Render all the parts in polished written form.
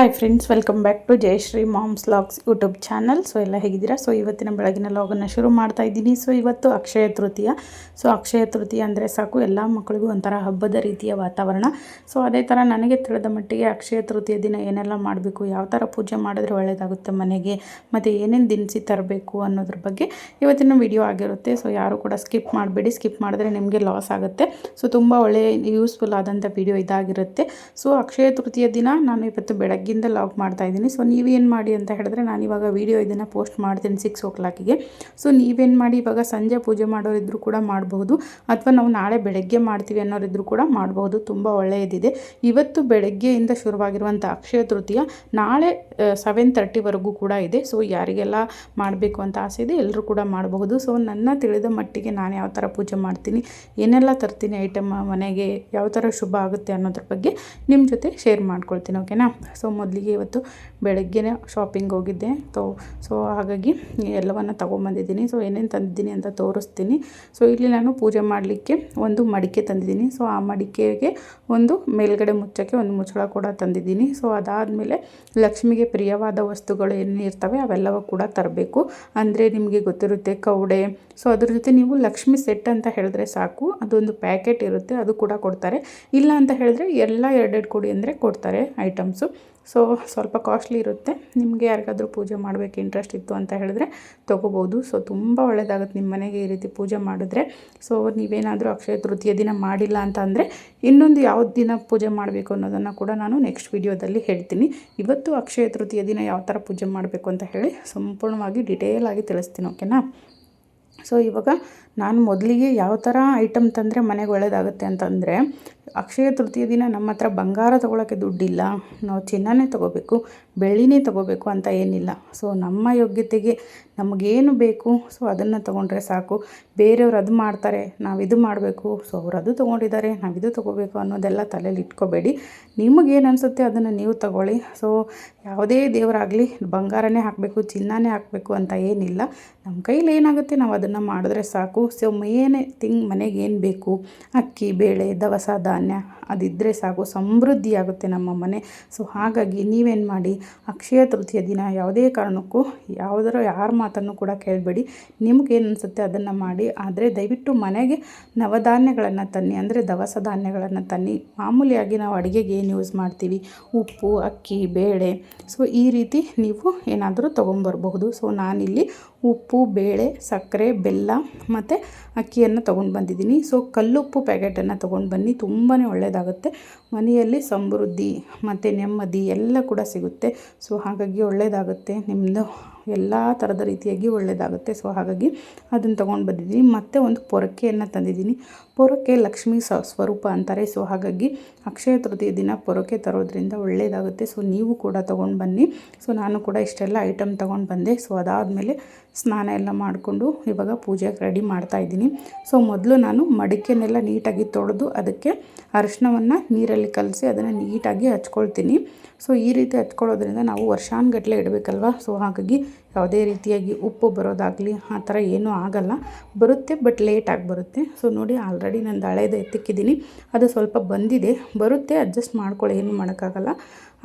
Hi friends, welcome back to Jayashree mom's vlogs YouTube channel. So ಎಲ್ಲ ಹೇಗಿದ್ದೀರಾ? So ಇವತ್ತಿನ ಬೆಳಗಿನ ವ್ಲಾಗನ್ನು ಶುರು ಮಾಡ್ತಾ ಇದ್ದೀನಿ. ಸೊ ಇವತ್ತು ಅಕ್ಷಯ ತೃತೀಯ. ಸೊ ಅಕ್ಷಯ ತೃತೀಯ ಅಂದರೆ ಸಾಕು, ಎಲ್ಲ ಮಕ್ಕಳಿಗೂ ಒಂಥರ ಹಬ್ಬದ ರೀತಿಯ ವಾತಾವರಣ. ಸೊ ಅದೇ ಥರ ನನಗೆ ತಿಳಿದ ಮಟ್ಟಿಗೆ ಅಕ್ಷಯ ತೃತೀಯ ದಿನ ಏನೆಲ್ಲ ಮಾಡಬೇಕು, ಯಾವ ಥರ ಪೂಜೆ ಮಾಡಿದ್ರೆ ಒಳ್ಳೆಯದಾಗುತ್ತೆ ಮನೆಗೆ, ಮತ್ತು ಏನೇನು ದಿನಸಿ ತರಬೇಕು ಅನ್ನೋದ್ರ ಬಗ್ಗೆ ಇವತ್ತಿನ ವಿಡಿಯೋ ಆಗಿರುತ್ತೆ. ಸೊ ಯಾರು ಕೂಡ ಸ್ಕಿಪ್ ಮಾಡಬೇಡಿ, ಸ್ಕಿಪ್ ಮಾಡಿದ್ರೆ ನಿಮಗೆ ಲಾಸ್ ಆಗುತ್ತೆ. ಸೊ ತುಂಬ ಒಳ್ಳೆಯ ಯೂಸ್ಫುಲ್ ಆದಂಥ ವಿಡಿಯೋ ಇದಾಗಿರುತ್ತೆ. ಸೊ ಅಕ್ಷಯ ತೃತೀಯ ದಿನ ನಾನು ಇವತ್ತು ಬೆಳಗ್ಗಿಂದ ಲಾಗ್ ಮಾಡ್ತಾ ಇದ್ದೀನಿ. ಸೊ ನೀವೇನು ಮಾಡಿ ಅಂತ ಹೇಳಿದ್ರೆ, ನಾನು ಇವಾಗ ವಿಡಿಯೋ ಇದನ್ನು ಪೋಸ್ಟ್ ಮಾಡ್ತೀನಿ 6 o'clockಗೆ. ಸೊ ನೀವೇನು ಮಾಡಿ, ಇವಾಗ ಸಂಜೆ ಪೂಜೆ ಮಾಡೋರಿದ್ರು ಕೂಡ ಮಾಡಬಹುದು, ಅಥವಾ ನಾವು ನಾಳೆ ಬೆಳಗ್ಗೆ ಮಾಡ್ತೀವಿ ಅನ್ನೋರಿದ್ರು ಕೂಡ ಮಾಡಬಹುದು. ತುಂಬ ಒಳ್ಳೆಯದಿದೆ. ಇವತ್ತು ಬೆಳಗ್ಗೆಯಿಂದ ಶುರುವಾಗಿರುವಂಥ ಅಕ್ಷಯ ತೃತೀಯ ನಾಳೆ 7:30ವರೆಗೂ ಕೂಡ ಇದೆ. ಸೊ ಯಾರಿಗೆಲ್ಲ ಮಾಡಬೇಕು ಅಂತ ಆಸೆ ಇದೆ ಎಲ್ಲರೂ ಕೂಡ ಮಾಡಬಹುದು. ಸೊ ನನ್ನ ತಿಳಿದ ಮಟ್ಟಿಗೆ ನಾನು ಯಾವ ಥರ ಪೂಜೆ ಮಾಡ್ತೀನಿ, ಏನೆಲ್ಲ ತರ್ತೀನಿ ಐಟಮ್ ಮನೆಗೆ, ಯಾವ ಥರ ಶುಭ ಆಗುತ್ತೆ ಅನ್ನೋದ್ರ ಬಗ್ಗೆ ನಿಮ್ಮ ಜೊತೆ ಶೇರ್ ಮಾಡ್ಕೊಳ್ತೀನಿ, ಓಕೆನಾ? ಸೊ ಮೊದಲಿಗೆ ಇವತ್ತು ಬೆಳಗ್ಗೆನೇ ಶಾಪಿಂಗ್ ಹೋಗಿದ್ದೆ. ಸೊ ಹಾಗಾಗಿ ಎಲ್ಲವನ್ನು ತೊಗೊಂಬಂದಿದ್ದೀನಿ. ಸೊ ಏನೇನು ತಂದಿದ್ದೀನಿ ಅಂತ ತೋರಿಸ್ತೀನಿ. ಸೊ ಇಲ್ಲಿ ನಾನು ಪೂಜೆ ಮಾಡಲಿಕ್ಕೆ ಒಂದು ಮಡಿಕೆ ತಂದಿದ್ದೀನಿ. ಸೊ ಆ ಮಡಿಕೆಗೆ ಒಂದು ಮೇಲ್ಗಡೆ ಮುಚ್ಚಕ್ಕೆ ಒಂದು ಮುಚ್ಚಳ ಕೂಡ ತಂದಿದ್ದೀನಿ. ಸೊ ಅದಾದಮೇಲೆ ಲಕ್ಷ್ಮಿಗೆ ಪ್ರಿಯವಾದ ವಸ್ತುಗಳು ಏನು ಇರ್ತವೆ ಅವೆಲ್ಲವೂ ಕೂಡ ತರಬೇಕು. ಅಂದರೆ ನಿಮಗೆ ಗೊತ್ತಿರುತ್ತೆ ಕೌಡೆ. ಸೊ ಅದ್ರ ಜೊತೆ ನೀವು ಲಕ್ಷ್ಮಿ ಸೆಟ್ ಅಂತ ಹೇಳಿದ್ರೆ ಸಾಕು, ಅದೊಂದು ಪ್ಯಾಕೆಟ್ ಇರುತ್ತೆ, ಅದು ಕೂಡ ಕೊಡ್ತಾರೆ. ಇಲ್ಲ ಅಂತ ಹೇಳಿದ್ರೆ ಎಲ್ಲ ಎರಡೆರಡು ಕೊಡಿ ಅಂದರೆ ಕೊಡ್ತಾರೆ ಐಟಮ್ಸು. ಸೊ ಸ್ವಲ್ಪ ಕಾಸ್ಟ್ಲಿ ಇರುತ್ತೆ. ನಿಮಗೆ ಯಾರಿಗಾದರೂ ಪೂಜೆ ಮಾಡಬೇಕು ಇಂಟ್ರೆಸ್ಟ್ ಇತ್ತು ಅಂತ ಹೇಳಿದ್ರೆ ತೊಗೋಬೋದು. ಸೊ ತುಂಬ ಒಳ್ಳೆಯದಾಗುತ್ತೆ ನಿಮ್ಮ ಮನೆಗೆ ಈ ರೀತಿ ಪೂಜೆ ಮಾಡಿದ್ರೆ. ಸೊ ನೀವೇನಾದರೂ ಅಕ್ಷಯ ತೃತೀಯ ದಿನ ಮಾಡಿಲ್ಲ ಅಂತ ಅಂದರೆ ಇನ್ನೊಂದು ಯಾವ ದಿನ ಪೂಜೆ ಮಾಡಬೇಕು ಅನ್ನೋದನ್ನು ಕೂಡ ನಾನು ನೆಕ್ಸ್ಟ್ ವಿಡಿಯೋದಲ್ಲಿ ಹೇಳ್ತೀನಿ. ಇವತ್ತು ಅಕ್ಷಯ ತೃತೀಯ ದಿನ ಯಾವ ಥರ ಪೂಜೆ ಮಾಡಬೇಕು ಅಂತ ಹೇಳಿ ಸಂಪೂರ್ಣವಾಗಿ ಡಿಟೇಲ್ ಆಗಿ ತಿಳಿಸ್ತೀನಿ, ಓಕೆನಾ? ಸೊ ಇವಾಗ ನಾನು ಮೊದಲಿಗೆ ಯಾವ ಥರ ಐಟಮ್ ತಂದರೆ ಮನೆಗೆ ಒಳ್ಳೆಯದಾಗುತ್ತೆ ಅಂತಂದರೆ, ಅಕ್ಷಯ ತೃತೀಯ ದಿನ ನಮ್ಮ ಹತ್ರ ಬಂಗಾರ ತೊಗೊಳಕ್ಕೆ ದುಡ್ಡಿಲ್ಲ, ನಾವು ಚಿನ್ನನೇ ತೊಗೋಬೇಕು, ಬೆಳ್ಳಿನೇ ತೊಗೋಬೇಕು ಅಂತ ಏನಿಲ್ಲ. ಸೊ ನಮ್ಮ ಯೋಗ್ಯತೆಗೆ ನಮಗೇನು ಬೇಕು ಸೊ ಅದನ್ನು ತೊಗೊಂಡ್ರೆ ಸಾಕು. ಬೇರೆಯವ್ರು ಅದು ಮಾಡ್ತಾರೆ, ನಾವು ಇದು ಮಾಡಬೇಕು, ಸೊ ಅವ್ರು ಅದು ತೊಗೊಂಡಿದ್ದಾರೆ ನಾವು ಇದು ತೊಗೋಬೇಕು ಅನ್ನೋದೆಲ್ಲ ತಲೆಯಲ್ಲಿ ಇಟ್ಕೋಬೇಡಿ. ನಿಮಗೇನು ಅನಿಸುತ್ತೆ ಅದನ್ನು ನೀವು ತಗೊಳ್ಳಿ. ಸೊ ಯಾವುದೇ ದೇವರಾಗಲಿ ಬಂಗಾರನೇ ಹಾಕಬೇಕು, ಚಿನ್ನನೇ ಹಾಕಬೇಕು ಅಂತ ಏನಿಲ್ಲ. ನಮ್ಮ ಕೈಲಿ ಏನಾಗುತ್ತೆ ನಾವು ಅದನ್ನು ಮಾಡಿದ್ರೆ ಸಾಕು. ಸೊ ಮೇನ್ ಥಿಂಗ್ ಮನೆಗೆ ಏನು ಬೇಕು, ಅಕ್ಕಿ, ಬೇಳೆ, ದವಸ ಧಾನ್ಯ ಅದಿದ್ದರೆ ಸಾಕು, ಸಮೃದ್ಧಿ ಆಗುತ್ತೆ ನಮ್ಮ ಮನೆ. ಸೊ ಹಾಗಾಗಿ ನೀವೇನು ಮಾಡಿ, ಅಕ್ಷಯ ತೃತೀಯ ದಿನ ಯಾವುದೇ ಕಾರಣಕ್ಕೂ ಯಾರ ಮಾತನ್ನು ಕೂಡ ಕೇಳಬೇಡಿ. ನಿಮ್ಗೇನು ಅನಿಸುತ್ತೆ ಅದನ್ನು ಮಾಡಿ. ಆದರೆ ದಯವಿಟ್ಟು ಮನೆಗೆ ನವಧಾನ್ಯಗಳನ್ನು ತನ್ನಿ, ಅಂದರೆ ದವಸ ಧಾನ್ಯಗಳನ್ನು ತನ್ನಿ. ಮಾಮೂಲಿಯಾಗಿ ನಾವು ಅಡುಗೆಗೆ ಏನು ಯೂಸ್ ಮಾಡ್ತೀವಿ, ಉಪ್ಪು, ಅಕ್ಕಿ, ಬೇಳೆ, ಸೊ ಈ ರೀತಿ ನೀವು ಏನಾದರೂ ತೊಗೊಂಬರ್ಬಹುದು. ಸೊ ನಾನಿಲ್ಲಿ ಉಪ್ಪು, ಬೇಳೆ, ಸಕ್ಕರೆ, ಬೆಲ್ಲ ಮತ್ತು ಅಕ್ಕಿಯನ್ನು ತೊಗೊಂಡು ಬಂದಿದ್ದೀನಿ. ಸೊ ಕಲ್ಲುಪ್ಪು ಪ್ಯಾಕೆಟನ್ನು ತೊಗೊಂಡು ಬನ್ನಿ, ತುಂಬಾ ಒಳ್ಳೆಯದಾಗುತ್ತೆ. ಮನೆಯಲ್ಲಿ ಸಮೃದ್ಧಿ ಮತ್ತು ನೆಮ್ಮದಿ ಎಲ್ಲ ಕೂಡ ಸಿಗುತ್ತೆ. ಸೊ ಹಾಗಾಗಿ ಒಳ್ಳೆಯದಾಗುತ್ತೆ, ನಿಮ್ಮದು ಎಲ್ಲ ಥರದ ರೀತಿಯಾಗಿ ಒಳ್ಳೆಯದಾಗುತ್ತೆ. ಸೊ ಹಾಗಾಗಿ ಅದನ್ನು ತೊಗೊಂಡು ಬಂದಿದ್ದೀನಿ. ಮತ್ತು ಒಂದು ಪೊರಕೆಯನ್ನು ತಂದಿದ್ದೀನಿ. ಪೊರಕೆ ಲಕ್ಷ್ಮೀ ಸ್ವರೂಪ ಅಂತಾರೆ. ಸೊ ಹಾಗಾಗಿ ಅಕ್ಷಯ ತೃತೀಯ ದಿನ ಪೊರಕೆ ತರೋದ್ರಿಂದ ಒಳ್ಳೆಯದಾಗುತ್ತೆ. ಸೊ ನೀವು ಕೂಡ ತೊಗೊಂಡು ಬನ್ನಿ. ಸೊ ನಾನು ಕೂಡ ಇಷ್ಟೆಲ್ಲ ಐಟಮ್ ತೊಗೊಂಡು ಬಂದೆ. ಸೊ ಅದಾದಮೇಲೆ ಸ್ನಾನ ಎಲ್ಲ ಮಾಡಿಕೊಂಡು ಇವಾಗ ಪೂಜೆಗೆ ರೆಡಿ ಮಾಡ್ತಾಯಿದ್ದೀನಿ. ಸೊ ಮೊದಲು ನಾನು ಮಡಿಕೆನೆಲ್ಲ ನೀಟಾಗಿ ತೊಳೆದು ಅದಕ್ಕೆ ಅರಿಶಿನವನ್ನು ನೀರಲ್ಲಿ ಕಲಸಿ ಅದನ್ನು ನೀಟಾಗಿ ಹಚ್ಕೊಳ್ತೀನಿ. ಸೊ ಈ ರೀತಿ ಹಚ್ಕೊಳ್ಳೋದ್ರಿಂದ ನಾವು ವರ್ಷಾನುಗಟ್ಟಲೆ ಇಡಬೇಕಲ್ವ. ಸೊ ಹಾಗಾಗಿ ಯಾವುದೇ ರೀತಿಯಾಗಿ ಉಪ್ಪು ಬರೋದಾಗಲಿ ಆ ಥರ ಏನೂ ಆಗಲ್ಲ. ಬರುತ್ತೆ, ಬಟ್ ಲೇಟಾಗಿ ಬರುತ್ತೆ. ಸೊ ನೋಡಿ, ಆಲ್ರೆಡಿ ನಾನು ಹಳೇದು ಎತ್ತಿಕ್ಕಿದ್ದೀನಿ, ಅದು ಸ್ವಲ್ಪ ಬಂದಿದೆ, ಬರುತ್ತೆ, ಅಡ್ಜಸ್ಟ್ ಮಾಡ್ಕೊಳ್ಳಿ, ಏನೂ ಮಾಡೋಕ್ಕಾಗಲ್ಲ.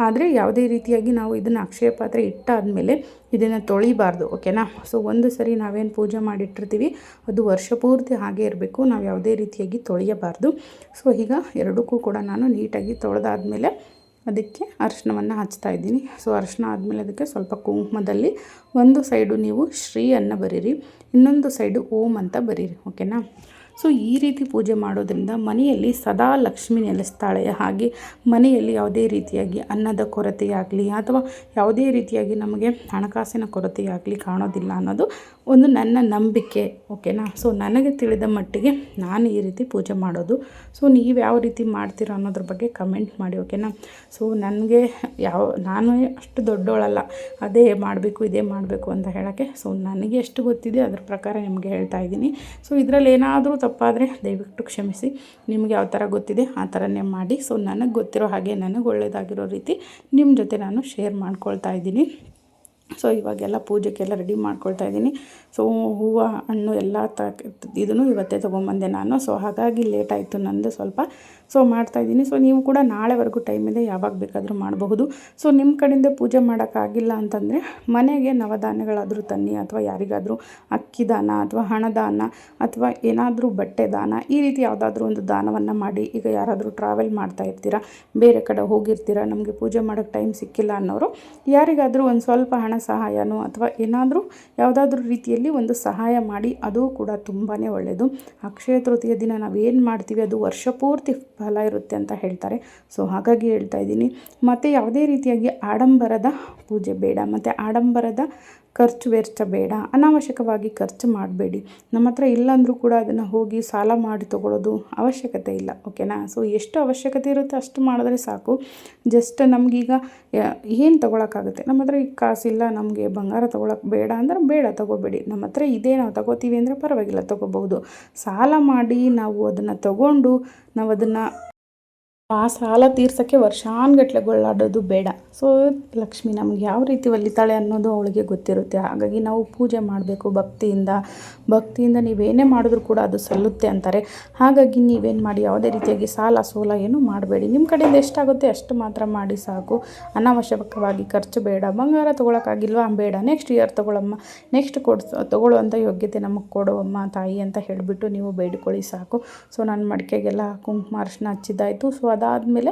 ಆದರೆ ಯಾವುದೇ ರೀತಿಯಾಗಿ ನಾವು ಇದನ್ನು ಅಕ್ಷಯ ಪಾತ್ರೆ ಇಟ್ಟಾದಮೇಲೆ ಇದನ್ನು ತೊಳಿಬಾರ್ದು, ಓಕೆನಾ? ಸೊ ಒಂದು ಸರಿ ನಾವೇನು ಪೂಜೆ ಮಾಡಿಟ್ಟಿರ್ತೀವಿ ಅದು ವರ್ಷ ಪೂರ್ತಿ ಹಾಗೆ ಇರಬೇಕು, ನಾವು ಯಾವುದೇ ರೀತಿಯಾಗಿ ತೊಳೆಯಬಾರ್ದು. ಸೊ ಈಗ ಎರಡಕ್ಕೂ ಕೂಡ ನಾನು ನೀಟಾಗಿ ತೊಳೆದಾದ್ಮೇಲೆ ಅದಕ್ಕೆ ಅರಿಶಿನವನ್ನು ಹಚ್ತಾಯಿದ್ದೀನಿ. ಸೊ ಅರಿಶಿನ ಆದಮೇಲೆ ಅದಕ್ಕೆ ಸ್ವಲ್ಪ ಕುಂಕುಮದಲ್ಲಿ ಒಂದು ಸೈಡು ನೀವು ಶ್ರೀ ಅನ್ನು ಬರೀರಿ, ಇನ್ನೊಂದು ಸೈಡು ಓಂ ಅಂತ ಬರೀರಿ, ಓಕೆನಾ? ಸೊ ಈ ರೀತಿ ಪೂಜೆ ಮಾಡೋದ್ರಿಂದ ಮನೆಯಲ್ಲಿ ಸದಾ ಲಕ್ಷ್ಮಿ ನೆಲೆಸ್ತಾಳೆ. ಹಾಗೆ ಮನೆಯಲ್ಲಿ ಯಾವುದೇ ರೀತಿಯಾಗಿ ಅನ್ನದ ಕೊರತೆಯಾಗಲಿ ಅಥವಾ ಯಾವುದೇ ರೀತಿಯಾಗಿ ನಮಗೆ ಹಣಕಾಸಿನ ಕೊರತೆಯಾಗಲಿ ಕಾಣೋದಿಲ್ಲ ಅನ್ನೋದು ಒಂದು ನನ್ನ ನಂಬಿಕೆ, ಓಕೆನಾ? ಸೊ ನನಗೆ ತಿಳಿದ ಮಟ್ಟಿಗೆ ನಾನು ಈ ರೀತಿ ಪೂಜೆ ಮಾಡೋದು. ಸೊ ನೀವು ಯಾವ ರೀತಿ ಮಾಡ್ತೀರ ಅನ್ನೋದ್ರ ಬಗ್ಗೆ ಕಮೆಂಟ್ ಮಾಡಿ, ಓಕೆನಾ? ಸೊ ನನಗೆ ನಾನು ಅಷ್ಟು ದೊಡ್ಡೋಳಲ್ಲ ಅದೇ ಮಾಡಬೇಕು ಇದೇ ಮಾಡಬೇಕು ಅಂತ ಹೇಳೋಕ್ಕೆ. ಸೊ ನನಗೆ ಎಷ್ಟು ಗೊತ್ತಿದೆ ಅದ್ರ ಪ್ರಕಾರ ನಿಮಗೆ ಹೇಳ್ತಾ ಇದ್ದೀನಿ. ಸೊ ಇದರಲ್ಲಿ ಏನಾದರೂ ತಪ್ಪಾದರೆ ದಯವಿಟ್ಟು ಕ್ಷಮಿಸಿ. ನಿಮಗೆ ಯಾವ ಥರ ಗೊತ್ತಿದೆ ಆ ಥರನೇ ಮಾಡಿ. ಸೊ ನನಗೆ ಗೊತ್ತಿರೋ ಹಾಗೆ ನನಗೆ ಒಳ್ಳೆಯದಾಗಿರೋ ರೀತಿ ನಿಮ್ಮ ಜೊತೆ ನಾನು ಶೇರ್ ಮಾಡ್ಕೊಳ್ತಾ ಇದ್ದೀನಿ. ಸೊ ಇವಾಗೆಲ್ಲ ಪೂಜೆಗೆಲ್ಲ ರೆಡಿ ಮಾಡ್ಕೊಳ್ತಾ ಇದ್ದೀನಿ. ಸೊ ಹೂವು ಹಣ್ಣು ಎಲ್ಲ ಇದನ್ನು ಇವತ್ತೇ ತೊಗೊಂಬಂದೆ ನಾನು. ಸೊ ಹಾಗಾಗಿ ಲೇಟ್ ಆಯಿತು ನಂದು ಸ್ವಲ್ಪ. ಸೊ ಮಾಡ್ತಾಯಿದ್ದೀನಿ. ಸೊ ನೀವು ಕೂಡ ನಾಳೆವರೆಗೂ ಟೈಮ್ ಇದೆ, ಯಾವಾಗ ಬೇಕಾದರೂ ಮಾಡಬಹುದು. ಸೊ ನಿಮ್ಮ ಕಡೆಯಿಂದ ಪೂಜೆ ಮಾಡೋಕ್ಕಾಗಿಲ್ಲ ಅಂತಂದರೆ ಮನೆಗೆ ನವಧಾನ್ಯಗಳಾದರೂ ತನ್ನಿ, ಅಥವಾ ಯಾರಿಗಾದರೂ ಅಕ್ಕಿ ದಾನ ಅಥವಾ ಹಣದಾನ ಅಥವಾ ಏನಾದರೂ ಬಟ್ಟೆ ದಾನ, ಈ ರೀತಿ ಯಾವುದಾದ್ರೂ ಒಂದು ದಾನವನ್ನು ಮಾಡಿ. ಈಗ ಯಾರಾದರೂ ಟ್ರಾವೆಲ್ ಮಾಡ್ತಾ ಇರ್ತೀರಾ, ಬೇರೆ ಕಡೆ ಹೋಗಿರ್ತೀರ, ನಮಗೆ ಪೂಜೆ ಮಾಡೋಕ್ಕೆ ಟೈಮ್ ಸಿಕ್ಕಿಲ್ಲ ಅನ್ನೋರು ಯಾರಿಗಾದರೂ ಒಂದು ಸ್ವಲ್ಪ ಹಣ ಸಹಾಯನೋ ಅಥವಾ ಏನಾದರೂ ಯಾವುದಾದ್ರೂ ರೀತಿಯಲ್ಲಿ ಒಂದು ಸಹಾಯ ಮಾಡಿ. ಅದು ಕೂಡ ತುಂಬಾ ಒಳ್ಳೆಯದು. ಅಕ್ಷಯ ತೃತೀಯ ದಿನ ನಾವೇನು ಮಾಡ್ತೀವಿ ಅದು ವರ್ಷ ಪೂರ್ತಿ ಫಲ ಇರುತ್ತೆ ಅಂತ ಹೇಳ್ತಾರೆ. ಸೊ ಹಾಗಾಗಿ ಹೇಳ್ತಾ ಇದ್ದೀನಿ. ಮತ್ತು ಯಾವುದೇ ರೀತಿಯಾಗಿ ಆಡಂಬರದ ಪೂಜೆ ಬೇಡ, ಮತ್ತು ಆಡಂಬರದ ಖರ್ಚು ವೆಚ್ಚ ಬೇಡ. ಅನಾವಶ್ಯಕವಾಗಿ ಖರ್ಚು ಮಾಡಬೇಡಿ. ನಮ್ಮ ಹತ್ರ ಇಲ್ಲಾಂದರೂ ಕೂಡ ಅದನ್ನು ಹೋಗಿ ಸಾಲ ಮಾಡಿ ತೊಗೊಳ್ಳೋದು ಅವಶ್ಯಕತೆ ಇಲ್ಲ, ಓಕೆನಾ. ಸೊ ಎಷ್ಟು ಅವಶ್ಯಕತೆ ಇರುತ್ತೆ ಅಷ್ಟು ಮಾಡಿದ್ರೆ ಸಾಕು. ಜಸ್ಟ್ ನಮಗೀಗ ಏನು ತೊಗೊಳಕ್ಕಾಗುತ್ತೆ, ನಮ್ಮ ಹತ್ರ ಈಗ ಕಾಸಿಲ್ಲ, ನಮಗೆ ಬಂಗಾರ ತೊಗೊಳಕ್ಕೆ ಬೇಡ ಅಂದ್ರೆ ಬೇಡ, ತೊಗೋಬೇಡಿ. ನಮ್ಮ ಹತ್ರ ಇದೇ ನಾವು ತೊಗೋತೀವಿ ಅಂದರೆ ಪರವಾಗಿಲ್ಲ, ತೊಗೋಬಹುದು. ಸಾಲ ಮಾಡಿ ನಾವು ಅದನ್ನು ತೊಗೊಂಡು ನಾವು ಅದನ್ನು ಆ ಸಾಲ ತೀರ್ಸೋಕ್ಕೆ ವರ್ಷಾನುಗಟ್ಲೆ ಗೊಳ್ಳಾಡೋದು ಬೇಡ. ಸೊ ಲಕ್ಷ್ಮಿ ನಮ್ಗೆ ಯಾವ ರೀತಿ ಒಲಿತಾಳೆ ಅನ್ನೋದು ಅವಳಿಗೆ ಗೊತ್ತಿರುತ್ತೆ. ಹಾಗಾಗಿ ನಾವು ಪೂಜೆ ಮಾಡಬೇಕು ಭಕ್ತಿಯಿಂದ ನೀವೇನೇ ಮಾಡಿದ್ರೂ ಕೂಡ ಅದು ಸಲ್ಲುತ್ತೆ ಅಂತಾರೆ. ಹಾಗಾಗಿ ನೀವೇನು ಮಾಡಿ, ಯಾವುದೇ ರೀತಿಯಾಗಿ ಸಾಲ ಸೋಲ ಏನೂ ಮಾಡಬೇಡಿ. ನಿಮ್ಮ ಕಡೆಯಿಂದ ಎಷ್ಟಾಗುತ್ತೆ ಅಷ್ಟು ಮಾತ್ರ ಮಾಡಿ ಸಾಕು. ಅನಾವಶ್ಯಕವಾಗಿ ಖರ್ಚು ಬೇಡ. ಬಂಗಾರ ತೊಗೊಳಕ್ಕಾಗಿಲ್ವಾ, ಬೇಡ, ನೆಕ್ಸ್ಟ್ ಇಯರ್ ತೊಗೊಳಮ್ಮ, ನೆಕ್ಸ್ಟ್ ತೊಗೊಳ್ಳುವಂಥ ಯೋಗ್ಯತೆ ನಮಗೆ ಕೊಡುವಮ್ಮ ತಾಯಿ ಅಂತ ಹೇಳಿಬಿಟ್ಟು ನೀವು ಬೇಡಿಕೊಳ್ಳಿ ಸಾಕು. ಸೊ ನಾನು ಮಡಿಕೆಗೆಲ್ಲ ಕುಂಕುಮ ಅರಿಶಿನ ಹಚ್ಚಿದ್ದಾಯಿತು. ಸೊ ಅದಾದಮೇಲೆ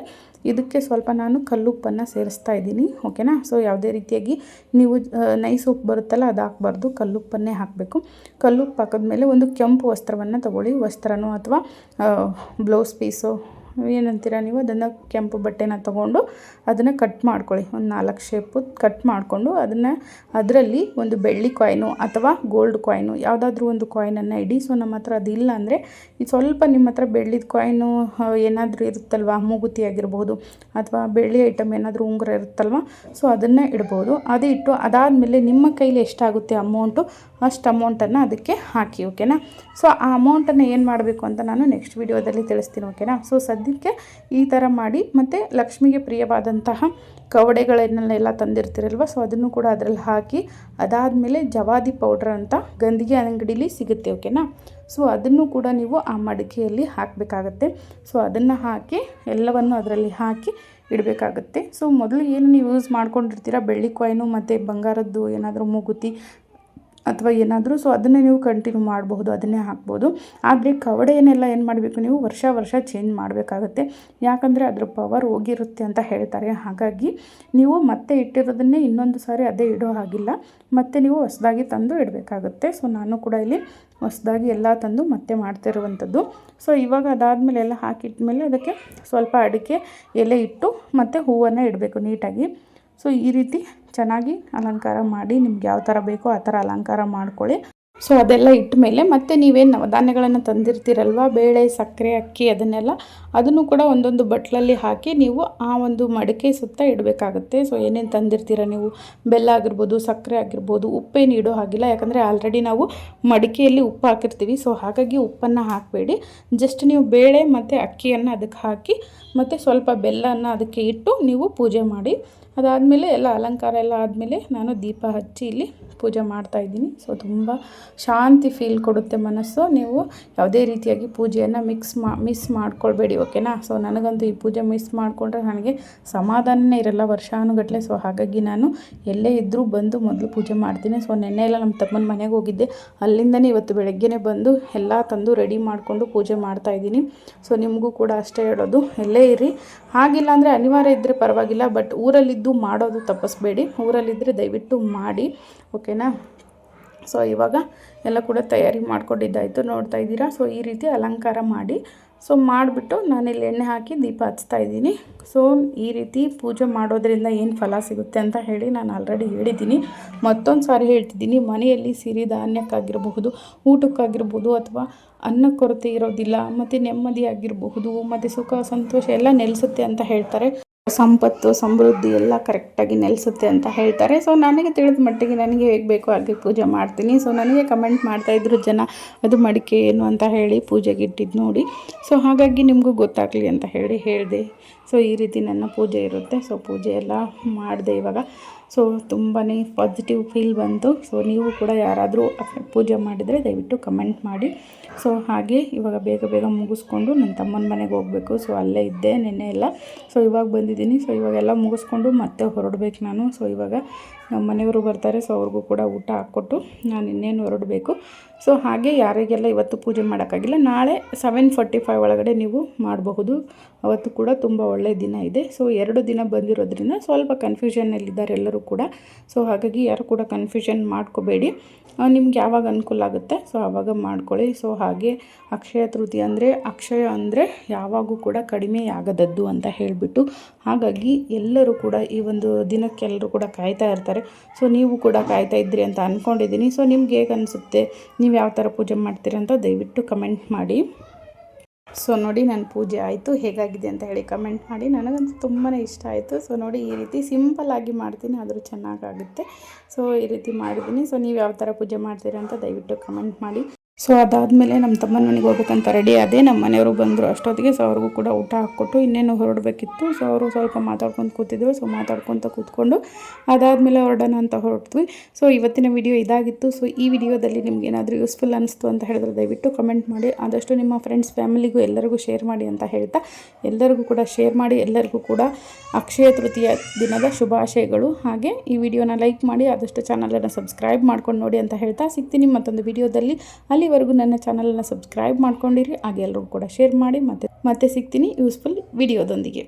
ಇದಕ್ಕೆ ಸ್ವಲ್ಪ ನಾನು ಕಲ್ಲುಪ್ಪನ್ನು ಸೇರಿಸ್ತಾ ಇದ್ದೀನಿ, ಓಕೆನಾ. ಸೊ ಯಾವುದೇ ರೀತಿಯಾಗಿ ನೀವು ನೈಸ್ ಉಪ್ಪು ಬರುತ್ತಲ್ಲ ಅದು ಹಾಕಬಾರ್ದು, ಕಲ್ಲುಪ್ಪನ್ನೇ ಹಾಕಬೇಕು. ಕಲ್ಲುಪ್ಪು ಹಾಕಿದ್ಮೇಲೆ ಒಂದು ಕೆಂಪು ವಸ್ತ್ರವನ್ನು ತಗೊಳ್ಳಿ, ವಸ್ತ್ರನೋ ಅಥವಾ ಬ್ಲೌಸ್ ಪೀಸು ಏನಂತೀರ ನೀವು, ಅದನ್ನು ಕೆಂಪು ಬಟ್ಟೆನ ತೊಗೊಂಡು ಅದನ್ನು ಕಟ್ ಮಾಡ್ಕೊಳ್ಳಿ. ಒಂದು 4 ಶೇಪು ಕಟ್ ಮಾಡಿಕೊಂಡು ಅದರಲ್ಲಿ ಒಂದು ಬೆಳ್ಳಿ ಕಾಯಿನು ಅಥವಾ ಗೋಲ್ಡ್ ಕಾಯಿನು ಯಾವುದಾದ್ರೂ ಒಂದು ಕಾಯಿನನ್ನು ಇಡಿ. ಸೊ ನಮ್ಮ ಹತ್ರ ಅದಿಲ್ಲ ಅಂದರೆ ಸ್ವಲ್ಪ ನಿಮ್ಮ ಹತ್ರ ಬೆಳ್ಳಿದ ಕಾಯಿನು ಏನಾದರೂ ಇರುತ್ತಲ್ವ, ಮೂಗುತಿ ಆಗಿರ್ಬೋದು ಅಥವಾ ಬೆಳ್ಳಿ ಐಟಮ್ ಏನಾದರೂ ಉಂಗುರ ಇರುತ್ತಲ್ವ, ಸೊ ಅದನ್ನು ಇಡ್ಬೋದು. ಅದು ಇಟ್ಟು ಅದಾದಮೇಲೆ ನಿಮ್ಮ ಕೈಲಿ ಎಷ್ಟಾಗುತ್ತೆ ಅಮೌಂಟು ಅಷ್ಟು ಅಮೌಂಟನ್ನು ಅದಕ್ಕೆ ಹಾಕಿ, ಓಕೆನಾ. ಸೊ ಆ ಅಮೌಂಟನ್ನು ಏನು ಮಾಡಬೇಕು ಅಂತ ನಾನು ನೆಕ್ಸ್ಟ್ ವಿಡಿಯೋದಲ್ಲಿ ತಿಳಿಸ್ತೀನಿ, ಓಕೆನಾ. ಸೊ ಸದ್ಯಕ್ಕೆ ಈ ಥರ ಮಾಡಿ. ಮತ್ತು ಲಕ್ಷ್ಮಿಗೆ ಪ್ರಿಯವಾದಂತಹ ಕವಡೆಗಳನ್ನೆಲ್ಲ ತಂದಿರ್ತೀರಲ್ವ, ಸೊ ಅದನ್ನು ಕೂಡ ಅದರಲ್ಲಿ ಹಾಕಿ. ಅದಾದಮೇಲೆ ಜವಾದಿ ಪೌಡ್ರ್ ಅಂತ ಗಂಧಿಗೆ ಅಂಗಡಿಲಿ ಸಿಗುತ್ತೆ, ಓಕೆನಾ. ಸೊ ಅದನ್ನು ಕೂಡ ನೀವು ಆ ಮಡಿಕೆಯಲ್ಲಿ ಹಾಕಬೇಕಾಗತ್ತೆ. ಸೊ ಅದನ್ನು ಹಾಕಿ ಎಲ್ಲವನ್ನು ಅದರಲ್ಲಿ ಹಾಕಿ ಇಡಬೇಕಾಗತ್ತೆ. ಸೊ ಮೊದಲು ಏನು ನೀವು ಯೂಸ್ ಮಾಡ್ಕೊಂಡಿರ್ತೀರ ಬೆಳ್ಳಿ ಕಾಯಿನು ಮತ್ತು ಬಂಗಾರದ್ದು ಏನಾದರೂ ಮೂಗುತಿ ಅಥವಾ ಏನಾದರೂ, ಸೊ ಅದನ್ನೇ ನೀವು ಕಂಟಿನ್ಯೂ ಮಾಡಬಹುದು, ಅದನ್ನೇ ಹಾಕ್ಬೋದು. ಆದರೆ ಕವಡೆಯನ್ನೆಲ್ಲ ಏನು ಮಾಡಬೇಕು, ನೀವು ವರ್ಷ ಚೇಂಜ್ ಮಾಡಬೇಕಾಗತ್ತೆ. ಯಾಕಂದರೆ ಅದ್ರ ಪವರ್ ಹೋಗಿರುತ್ತೆ ಅಂತ ಹೇಳ್ತಾರೆ. ಹಾಗಾಗಿ ನೀವು ಮತ್ತೆ ಇಟ್ಟಿರೋದನ್ನೇ ಇನ್ನೊಂದು ಸಾರಿ ಅದೇ ಇಡೋ ಹಾಗಿಲ್ಲ, ಮತ್ತು ನೀವು ಹೊಸದಾಗಿ ತಂದು ಇಡಬೇಕಾಗುತ್ತೆ. ಸೊ ನಾನು ಕೂಡ ಇಲ್ಲಿ ಹೊಸದಾಗಿ ಎಲ್ಲ ತಂದು ಮತ್ತೆ ಮಾಡ್ತಿರುವಂಥದ್ದು. ಸೊ ಇವಾಗ ಅದಾದಮೇಲೆ ಎಲ್ಲ ಹಾಕಿಟ್ಮೇಲೆ ಅದಕ್ಕೆ ಸ್ವಲ್ಪ ಅಡಿಕೆ ಎಲೆ ಇಟ್ಟು ಮತ್ತು ಹೂವನ್ನು ಇಡಬೇಕು ನೀಟಾಗಿ. ಸೊ ಈ ರೀತಿ ಚೆನ್ನಾಗಿ ಅಲಂಕಾರ ಮಾಡಿ, ನಿಮ್ಗೆ ಯಾವ ಥರ ಬೇಕೋ ಆ ಥರ ಅಲಂಕಾರ ಮಾಡ್ಕೊಳ್ಳಿ. ಸೊ ಅದೆಲ್ಲ ಇಟ್ಟ ಮೇಲೆ ಮತ್ತೆ ನೀವೇನು ನವಧಾನ್ಯಗಳನ್ನು ತಂದಿರ್ತೀರಲ್ವ, ಬೇಳೆ, ಸಕ್ಕರೆ, ಅಕ್ಕಿ, ಅದನ್ನು ಕೂಡ ಒಂದೊಂದು ಬಟ್ಲಲ್ಲಿ ಹಾಕಿ ನೀವು ಆ ಒಂದು ಮಡಿಕೆ ಸುತ್ತ ಇಡಬೇಕಾಗುತ್ತೆ. ಸೊ ಏನೇನು ತಂದಿರ್ತೀರ ನೀವು, ಬೆಲ್ಲ ಆಗಿರ್ಬೋದು, ಸಕ್ಕರೆ ಆಗಿರ್ಬೋದು, ಉಪ್ಪೇನು ಇಡೋ ಹಾಗಿಲ್ಲ. ಯಾಕಂದರೆ ಆಲ್ರೆಡಿ ನಾವು ಮಡಿಕೆಯಲ್ಲಿ ಉಪ್ಪು ಹಾಕಿರ್ತೀವಿ. ಸೊ ಹಾಗಾಗಿ ಉಪ್ಪನ್ನು ಹಾಕಬೇಡಿ. ಜಸ್ಟ್ ನೀವು ಬೇಳೆ ಮತ್ತು ಅಕ್ಕಿಯನ್ನು ಅದಕ್ಕೆ ಹಾಕಿ ಮತ್ತು ಸ್ವಲ್ಪ ಬೆಲ್ಲನ ಅದಕ್ಕೆ ಇಟ್ಟು ನೀವು ಪೂಜೆ ಮಾಡಿ. ಅದಾದಮೇಲೆ ಎಲ್ಲ ಅಲಂಕಾರ ಎಲ್ಲ ಆದಮೇಲೆ ನಾನು ದೀಪ ಹಚ್ಚಿ ಇಲ್ಲಿ ಪೂಜೆ ಮಾಡ್ತಾಯಿದ್ದೀನಿ. ಸೊ ತುಂಬ ಶಾಂತಿ ಫೀಲ್ ಕೊಡುತ್ತೆ ಮನಸ್ಸು. ನೀವು ಯಾವುದೇ ರೀತಿಯಾಗಿ ಪೂಜೆಯನ್ನು ಮಿಸ್ ಮಾಡ್ಕೊಳ್ಬೇಡಿ, ಓಕೆನಾ. ಸೊ ನನಗಂತೂ ಈ ಪೂಜೆ ಮಿಸ್ ಮಾಡಿಕೊಂಡ್ರೆ ನನಗೆ ಸಮಾಧಾನನೇ ಇರಲ್ಲ ವರ್ಷಾನುಗಟ್ಟಲೆ. ಸೊ ಹಾಗಾಗಿ ನಾನು ಎಲ್ಲೇ ಇದ್ದರೂ ಬಂದು ಮೊದಲು ಪೂಜೆ ಮಾಡ್ತೀನಿ. ಸೊ ನೆನ್ನೆ ಎಲ್ಲ ನಮ್ಮ ತಮ್ಮನ ಮನೆಗೆ ಹೋಗಿದ್ದೆ, ಅಲ್ಲಿಂದನೇ ಇವತ್ತು ಬೆಳಗ್ಗೆನೇ ಬಂದು ಎಲ್ಲ ತಂದು ರೆಡಿ ಮಾಡಿಕೊಂಡು ಪೂಜೆ ಮಾಡ್ತಾಯಿದ್ದೀನಿ. ಸೊ ನಿಮಗೂ ಕೂಡ ಅಷ್ಟೇ ಹೇಳೋದು, ಎಲ್ಲೇ ಇರಿ, ಹಾಗಿಲ್ಲ ಅಂದರೆ ಅನಿವಾರ್ಯ ಇದ್ದರೆ ಪರವಾಗಿಲ್ಲ, ಬಟ್ ಊರಲ್ಲಿದ್ದು ಮಾಡೋದು ತಪ್ಪಿಸ್ಬೇಡಿ. ಊರಲ್ಲಿದ್ದರೆ ದಯವಿಟ್ಟು ಮಾಡಿ, ಓಕೆನಾ. ಸೊ ಇವಾಗ ಎಲ್ಲ ಕೂಡ ತಯಾರಿ ಮಾಡ್ಕೊಂಡಿದ್ದಾಯಿತು, ನೋಡ್ತಾ ಇದ್ದೀರಾ. ಸೊ ಈ ರೀತಿ ಅಲಂಕಾರ ಮಾಡಿ, ಸೊ ಮಾಡಿಬಿಟ್ಟು ನಾನಿಲ್ಲಿ ಎಣ್ಣೆ ಹಾಕಿ ದೀಪ ಹಚ್ತಾ ಇದ್ದೀನಿ. ಸೊ ಈ ರೀತಿ ಪೂಜೆ ಮಾಡೋದ್ರಿಂದ ಏನು ಫಲ ಸಿಗುತ್ತೆ ಅಂತ ಹೇಳಿ ನಾನು ಆಲ್ರೆಡಿ ಹೇಳಿದ್ದೀನಿ. ಮತ್ತೊಂದು ಸಾರಿ ಹೇಳ್ತಿದ್ದೀನಿ, ಮನೆಯಲ್ಲಿ ಸಿರಿಧಾನ್ಯಕ್ಕಾಗಿರಬಹುದು, ಊಟಕ್ಕಾಗಿರ್ಬೋದು, ಅಥವಾ ಅನ್ನ ಕೊರತೆ ಇರೋದಿಲ್ಲ, ಮತ್ತು ನೆಮ್ಮದಿ ಆಗಿರಬಹುದು, ಮತ್ತು ಸುಖ ಸಂತೋಷ ಎಲ್ಲ ನೆಲೆಸುತ್ತೆ ಅಂತ ಹೇಳ್ತಾರೆ. ಸಂಪತ್ತು ಸಮೃದ್ಧಿ ಎಲ್ಲ ಕರೆಕ್ಟಾಗಿ ನೆಲೆಸುತ್ತೆ ಅಂತ ಹೇಳ್ತಾರೆ. ಸೊ ನನಗೆ ತಿಳಿದ ಮಟ್ಟಿಗೆ ನನಗೆ ಹೇಗೆ ಬೇಕೋ ಹಾಗೆ ಪೂಜೆ ಮಾಡ್ತೀನಿ. ಸೊ ನನಗೆ ಕಮೆಂಟ್ ಮಾಡ್ತಾಯಿದ್ರು ಜನ, ಅದು ಮಡಿಕೆ ಏನು ಅಂತ ಹೇಳಿ ಪೂಜೆಗೆ ಇಟ್ಟಿದ್ದು ನೋಡಿ. ಸೊ ಹಾಗಾಗಿ ನಿಮಗೂ ಗೊತ್ತಾಗಲಿ ಅಂತ ಹೇಳಿದೆ. ಸೊ ಈ ರೀತಿ ನನ್ನ ಪೂಜೆ ಇರುತ್ತೆ. ಸೊ ಪೂಜೆ ಎಲ್ಲ ಮಾಡಿದೆ ಇವಾಗ. ಸೊ ತುಂಬಾ ಪಾಸಿಟಿವ್ ಫೀಲ್ ಬಂತು. ಸೊ ನೀವು ಕೂಡ ಯಾರಾದರೂ ಪೂಜೆ ಮಾಡಿದರೆ ದಯವಿಟ್ಟು ಕಮೆಂಟ್ ಮಾಡಿ. ಸೊ ಹಾಗೆ ಇವಾಗ ಬೇಗ ಬೇಗ ಮುಗಿಸ್ಕೊಂಡು ನನ್ನ ತಮ್ಮನ ಮನೆಗೆ ಹೋಗಬೇಕು. ಸೊ ಅಲ್ಲೇ ಇದ್ದೆ ನಿನ್ನೆ ಎಲ್ಲ. ಸೊ ಇವಾಗ ಬಂದಿದ್ದೀನಿ. ಸೊ ಇವಾಗೆಲ್ಲ ಮುಗಿಸ್ಕೊಂಡು ಮತ್ತೆ ಹೊರಡಬೇಕು ನಾನು. ಸೊ ಇವಾಗ ನಮ್ಮ ಮನೆಯವರು ಬರ್ತಾರೆ. ಸೊ ಅವ್ರಿಗೂ ಕೂಡ ಊಟ ಹಾಕ್ಕೊಟ್ಟು ನಾನು ಇನ್ನೇನು ಹೊರಡಬೇಕು. ಸೊ ಹಾಗೆ ಯಾರಿಗೆಲ್ಲ ಇವತ್ತು ಪೂಜೆ ಮಾಡೋಕ್ಕಾಗಿಲ್ಲ, ನಾಳೆ 7:45 ಒಳಗಡೆ ನೀವು ಮಾಡಬಹುದು. ಅವತ್ತು ಕೂಡ ತುಂಬ ಒಳ್ಳೆಯ ದಿನ ಇದೆ. ಸೊ 2 ದಿನ ಬಂದಿರೋದ್ರಿಂದ ಸ್ವಲ್ಪ ಕನ್ಫ್ಯೂಷನ್ನಲ್ಲಿದ್ದಾರೆ ಎಲ್ಲರೂ ಕೂಡ. ಸೊ ಹಾಗಾಗಿ ಯಾರು ಕೂಡ ಕನ್ಫ್ಯೂಷನ್ ಮಾಡ್ಕೋಬೇಡಿ. ನಿಮ್ಗೆ ಯಾವಾಗ ಅನುಕೂಲ ಆಗುತ್ತೆ ಸೊ ಆವಾಗ ಮಾಡ್ಕೊಳ್ಳಿ. ಸೊ ಹಾಗೆ ಅಕ್ಷಯ ತೃತೀಯ ಅಂದರೆ ಅಕ್ಷಯ ಅಂದರೆ ಯಾವಾಗೂ ಕೂಡ ಕಡಿಮೆ ಆಗದದ್ದು ಅಂತ ಹೇಳಿಬಿಟ್ಟು, ಹಾಗಾಗಿ ಎಲ್ಲರೂ ಕೂಡ ಈ ಒಂದು ದಿನಕ್ಕೆ ಎಲ್ಲರೂ ಕೂಡ ಕಾಯ್ತಾ ಇರ್ತಾರೆ. ಸೊ ನೀವು ಕೂಡ ಕಾಯ್ತಾ ಇದ್ರಿ ಅಂತ ಅಂದ್ಕೊಂಡಿದ್ದೀನಿ. ಸೊ ನಿಮ್ಗೆ ಹೇಗೆ ಅನಿಸುತ್ತೆ, ನೀವು ಯಾವ ಥರ ಪೂಜೆ ಮಾಡ್ತೀರಾ ಅಂತ ದಯವಿಟ್ಟು ಕಮೆಂಟ್ ಮಾಡಿ. ಸೊ ನೋಡಿ ನನ್ನ ಪೂಜೆ ಆಯಿತು, ಹೇಗಾಗಿದೆ ಅಂತ ಹೇಳಿ ಕಮೆಂಟ್ ಮಾಡಿ. ನನಗಂತೂ ತುಂಬಾ ಇಷ್ಟ ಆಯಿತು. ಸೊ ನೋಡಿ ಈ ರೀತಿ ಸಿಂಪಲ್ಲಾಗಿ ಮಾಡ್ತೀನಿ, ಆದರೂ ಚೆನ್ನಾಗಾಗುತ್ತೆ. ಸೊ ಈ ರೀತಿ ಮಾಡಿದ್ದೀನಿ. ಸೊ ನೀವು ಯಾವ ಥರ ಪೂಜೆ ಮಾಡ್ತೀರಾ ಅಂತ ದಯವಿಟ್ಟು ಕಮೆಂಟ್ ಮಾಡಿ. ಸೊ ಅದಾದಮೇಲೆ ನಮ್ಮ ತಮ್ಮನ ಮನೆಗೆ ಹೋಗ್ಬೇಕಂತ ರೆಡಿ ಆದೆ. ನಮ್ಮ ಮನೆಯವರು ಬಂದರು ಅಷ್ಟೊತ್ತಿಗೆ. ಸೊ ಅವ್ರಿಗೂ ಕೂಡ ಊಟ ಹಾಕ್ಕೊಟ್ಟು ಇನ್ನೇನು ಹೊರಡಬೇಕಿತ್ತು. ಸೊ ಅವರು ಸ್ವಲ್ಪ ಮಾತಾಡ್ಕೊಂಡು ಕೂತಿದ್ರು. ಸೊ ಮಾತಾಡ್ಕೊತ ಕೂತ್ಕೊಂಡು ಅದಾದಮೇಲೆ ಹೊರಡೋಣ ಅಂತ ಹೊರಟ್ವಿ. ಸೊ ಇವತ್ತಿನ ವಿಡಿಯೋ ಇದಾಗಿತ್ತು. ಸೊ ಈ ವಿಡಿಯೋದಲ್ಲಿ ನಿಮ್ಗೆ ಏನಾದರೂ ಯೂಸ್ಫುಲ್ ಅನಿಸ್ತು ಅಂತ ಹೇಳಿದ್ರೆ ದಯವಿಟ್ಟು ಕಮೆಂಟ್ ಮಾಡಿ. ಆದಷ್ಟು ನಿಮ್ಮ ಫ್ರೆಂಡ್ಸ್ ಫ್ಯಾಮಿಲಿಗೂ ಎಲ್ಲರಿಗೂ ಶೇರ್ ಮಾಡಿ ಅಂತ ಹೇಳ್ತಾ, ಎಲ್ಲರಿಗೂ ಕೂಡ ಶೇರ್ ಮಾಡಿ. ಎಲ್ಲರಿಗೂ ಕೂಡ ಅಕ್ಷಯ ತೃತೀಯ ದಿನದ ಶುಭಾಶಯಗಳು. ಹಾಗೆ ಈ ವಿಡಿಯೋನ ಲೈಕ್ ಮಾಡಿ, ಆದಷ್ಟು ಚಾನಲನ್ನು ಸಬ್ಸ್ಕ್ರೈಬ್ ಮಾಡ್ಕೊಂಡು ನೋಡಿ ಅಂತ ಹೇಳ್ತಾ ಸಿಗ್ತೀನಿ ಮತ್ತೊಂದು ವಿಡಿಯೋದಲ್ಲಿ. ಅಲ್ಲಿವರೆಗೂ ನನ್ನ ಚಾನಲನ್ನು ಸಬ್ಸ್ಕ್ರೈಬ್ ಮಾಡ್ಕೊಂಡಿರಿ. ಹಾಗೆ ಎಲ್ಲರೂ ಕೂಡ ಶೇರ್ ಮಾಡಿ. ಮತ್ತೆ ಸಿಗ್ತೀನಿ ಯೂಸ್ಫುಲ್ ವಿಡಿಯೋದೊಂದಿಗೆ.